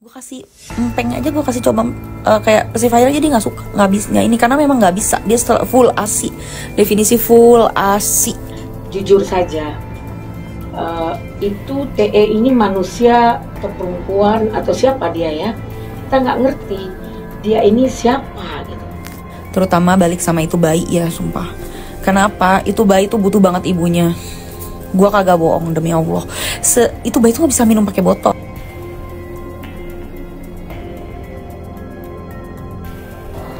Gue kasih empeng aja, gue kasih coba kayak pacifier aja, dia nggak suka, nggak bisa, nggak ini, karena memang nggak bisa, dia setelah full ASI, definisi full ASI. Jujur saja, itu TE ini manusia atau perempuan atau siapa dia ya, kita nggak ngerti dia ini siapa gitu. Terutama balik sama itu bayi ya, sumpah. Kenapa? Itu bayi tuh butuh banget ibunya. Gue kagak bohong, demi Allah. Itu bayi tuh nggak bisa minum pakai botol.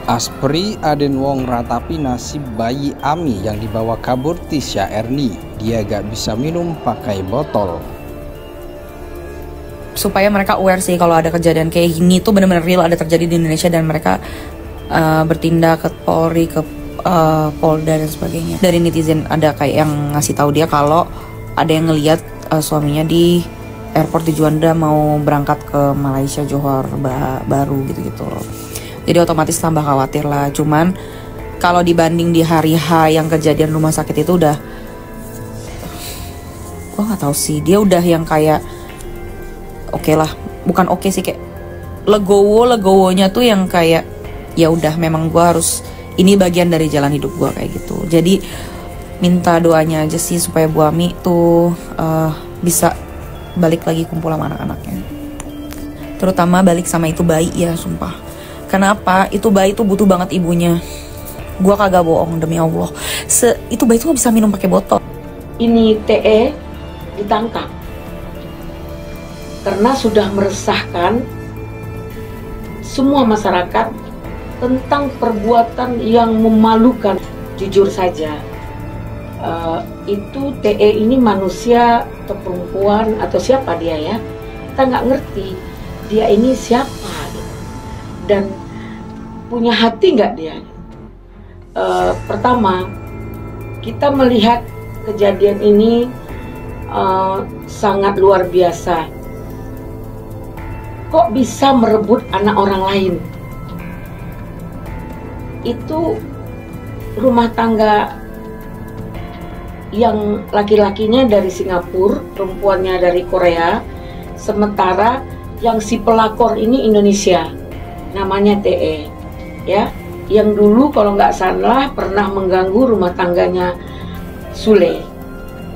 Aspree Aden Wong ratapi nasib bayi Ami yang dibawa kabur Tisha Ernie. Dia gak bisa minum pakai botol. Supaya mereka aware sih kalau ada kejadian kayak gini tuh benar-benar real ada terjadi di Indonesia, dan mereka bertindak ke Polri, ke Polda dan sebagainya. Dari netizen ada kayak yang ngasih tahu dia kalau ada yang ngelihat suaminya di airport di Juanda mau berangkat ke Malaysia, Johor Baru gitu-gitu loh. Jadi otomatis tambah khawatir lah. Cuman kalau dibanding di hari H yang kejadian rumah sakit itu udah, gue nggak tahu sih, dia udah yang kayak oke lah, bukan oke sih, kayak legowonya tuh yang kayak ya udah, memang gue harus, ini bagian dari jalan hidup gue kayak gitu. Jadi minta doanya aja sih supaya Bu Ami tuh bisa balik lagi kumpul sama anak-anaknya. Terutama balik sama itu bayi ya, sumpah. Kenapa? Itu bayi tuh butuh banget ibunya. Gua kagak bohong, demi Allah. Itu bayi tuh gak bisa minum pakai botol. Ini TE ditangkap karena sudah meresahkan semua masyarakat tentang perbuatan yang memalukan. Jujur saja, itu TE ini manusia atau perempuan atau siapa dia ya, kita nggak ngerti dia ini siapa gitu. Dan punya hati nggak dia? Pertama, kita melihat kejadian ini sangat luar biasa. Kok bisa merebut anak orang lain? Itu rumah tangga yang laki-lakinya dari Singapura, perempuannya dari Korea, sementara yang si pelakor ini Indonesia, namanya TE ya, yang dulu kalau nggak salah pernah mengganggu rumah tangganya Sule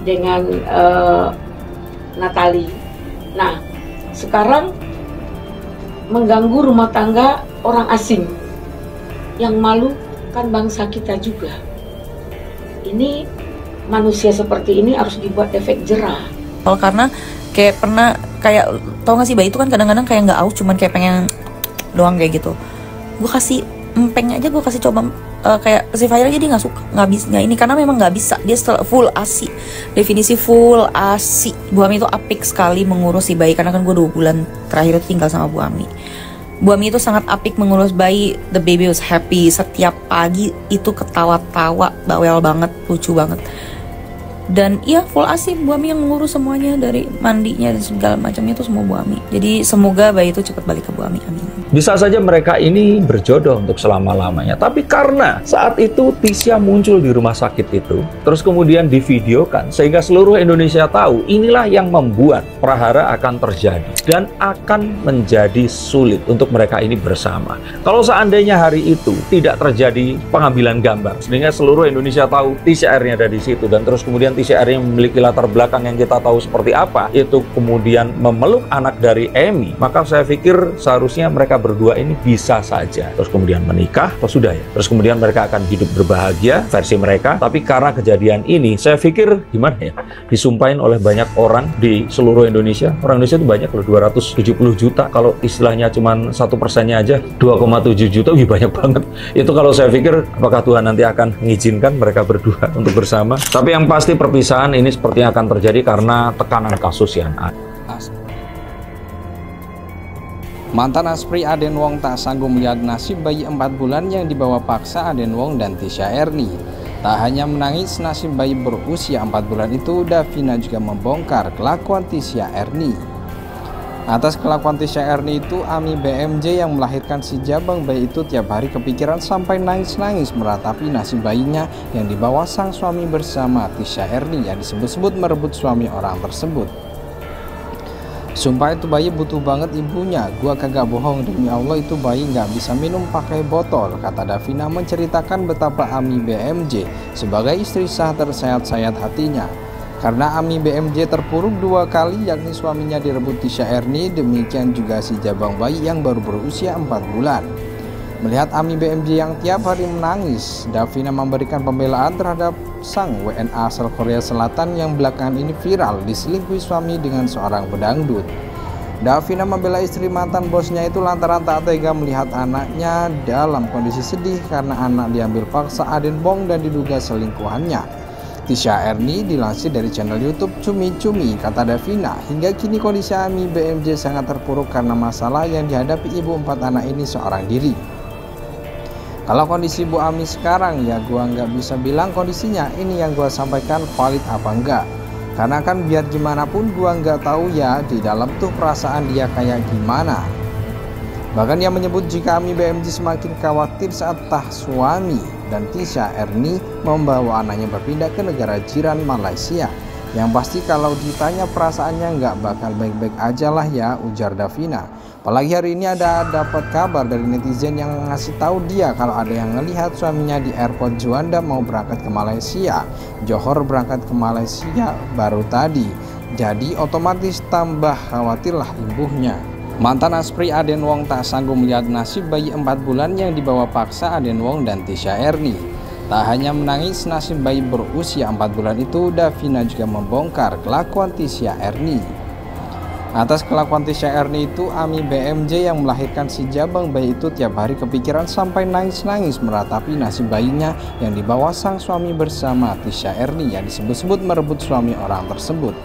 dengan Natali. Nah, sekarang mengganggu rumah tangga orang asing, yang malu kan bangsa kita juga. Ini manusia seperti ini harus dibuat efek jerah. Karena kayak pernah, kayak tau gak sih, bayi itu kan kadang-kadang kayak nggak aus, cuman kayak pengen doang kayak gitu. Gue kasih empeng aja, gue kasih coba kayak pacifier aja, dia nggak suka, nggak bisa, nggak ini, karena memang nggak bisa, dia setelah full ASI, definisi full ASI. Bu Ami itu apik sekali mengurus si bayi, karena kan gue 2 bulan terakhir itu tinggal sama Bu Ami. Bu Ami itu sangat apik mengurus bayi. The baby was happy. Setiap pagi itu ketawa-tawa, bawel banget, lucu banget. Dan iya, full ASI, Bu Ami yang mengurus semuanya, dari mandinya dan segala macamnya itu semua Bu Ami. Jadi semoga bayi itu cepat balik ke Bu Ami, amin. Bisa saja mereka ini berjodoh untuk selama-lamanya, tapi karena saat itu Tisha muncul di rumah sakit itu, terus kemudian divideokan, sehingga seluruh Indonesia tahu, inilah yang membuat prahara akan terjadi dan akan menjadi sulit untuk mereka ini bersama. Kalau seandainya hari itu tidak terjadi pengambilan gambar, sehingga seluruh Indonesia tahu Tisha Ernie ada di situ, dan terus kemudian Tisha Ernie memiliki latar belakang yang kita tahu seperti apa, itu kemudian memeluk anak dari Emi, maka saya pikir seharusnya mereka berdua ini bisa saja terus kemudian menikah, atau sudah ya, terus kemudian mereka akan hidup berbahagia versi mereka. Tapi karena kejadian ini, saya pikir gimana ya, disumpahin oleh banyak orang di seluruh Indonesia. Orang Indonesia itu banyak loh, 270 juta. Kalau istilahnya cuman 1%-nya aja 2,7 juta, lebih banyak banget. Itu kalau saya pikir, apakah Tuhan nanti akan mengizinkan mereka berdua untuk bersama? Tapi yang pasti perpisahan ini sepertinya akan terjadi karena tekanan kasus yang ada. Mantan Aspree Aden Wong tak sanggup melihat nasib bayi 4 bulan yang dibawa paksa Aden Wong dan Tisha Ernie. Tak hanya menangis nasib bayi berusia 4 bulan itu, Davina juga membongkar kelakuan Tisha Ernie. Atas kelakuan Tisha Ernie itu, Ami BMJ yang melahirkan si jabang bayi itu tiap hari kepikiran sampai nangis-nangis meratapi nasib bayinya yang dibawa sang suami bersama Tisha Ernie yang disebut-sebut merebut suami orang tersebut. Sumpah itu bayi butuh banget ibunya, gua kagak bohong, demi Allah itu bayi nggak bisa minum pakai botol, kata Davina menceritakan betapa Ami BMJ sebagai istri sah tersayat-sayat hatinya. Karena Ami BMJ terpuruk 2 kali, yakni suaminya direbut Tisha Erni, demikian juga si jabang bayi yang baru berusia 4 bulan. Melihat Ami BMJ yang tiap hari menangis, Davina memberikan pembelaan terhadap sang WNA asal Korea Selatan yang belakangan ini viral diselingkuhi suami dengan seorang pedangdut. Davina membela istri mantan bosnya itu lantaran tak tega melihat anaknya dalam kondisi sedih karena anak diambil paksa Aden Bong dan diduga selingkuhannya. Tisha Erni dilansir dari channel YouTube Cumi Cumi, kata Davina, hingga kini kondisi Ami BMJ sangat terpuruk karena masalah yang dihadapi ibu 4 anak ini seorang diri. Kalau kondisi Bu Ami sekarang ya gua nggak bisa bilang kondisinya ini yang gua sampaikan valid apa enggak, karena kan biar gimana pun gua nggak tahu ya di dalam tuh perasaan dia kayak gimana. Bahkan dia menyebut jika Ami BMJ semakin khawatir saat suami dan Tisha Erni membawa anaknya berpindah ke negara jiran Malaysia. Yang pasti kalau ditanya perasaannya nggak bakal baik-baik aja lah ya, ujar Davina. Apalagi hari ini ada dapat kabar dari netizen yang ngasih tahu dia kalau ada yang ngelihat suaminya di airport Juanda mau berangkat ke Malaysia. Johor berangkat ke Malaysia baru tadi. Jadi otomatis tambah khawatirlah ibunya. Mantan Aspri Aden Wong tak sanggup melihat nasib bayi 4 bulan yang dibawa paksa Aden Wong dan Tisha Erni. Tak hanya menangis nasib bayi berusia 4 bulan itu, Davina juga membongkar kelakuan Tisha Erni. Atas kelakuan Tisha Erni itu, Ami BMJ yang melahirkan si jabang bayi itu tiap hari kepikiran sampai nangis-nangis meratapi nasib bayinya yang dibawa sang suami bersama Tisha Erni yang disebut-sebut merebut suami orang tersebut.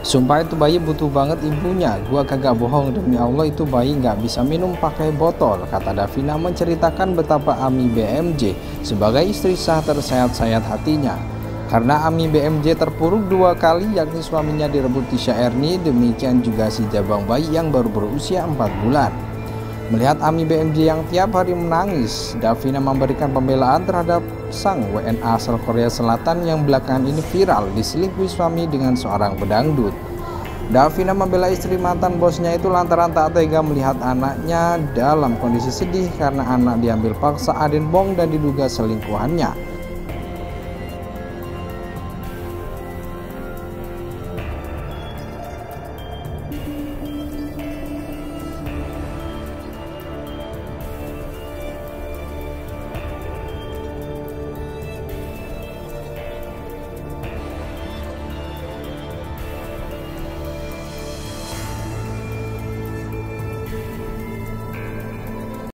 Sumpah itu bayi butuh banget ibunya, gua kagak bohong, demi Allah itu bayi nggak bisa minum pakai botol, kata Davina menceritakan betapa Ami BMJ sebagai istri sah tersayat-sayat hatinya. Karena Ami BMJ terpuruk 2 kali, yakni suaminya direbut Tisha Erni, demikian juga si jabang bayi yang baru berusia 4 bulan. Melihat Ami BMJ yang tiap hari menangis, Davina memberikan pembelaan terhadap sang WNA asal Korea Selatan yang belakangan ini viral diselingkuhi suami dengan seorang pedangdut. Davina membela istri mantan bosnya itu lantaran tak tega melihat anaknya dalam kondisi sedih karena anak diambil paksa Aden Bong dan diduga selingkuhannya.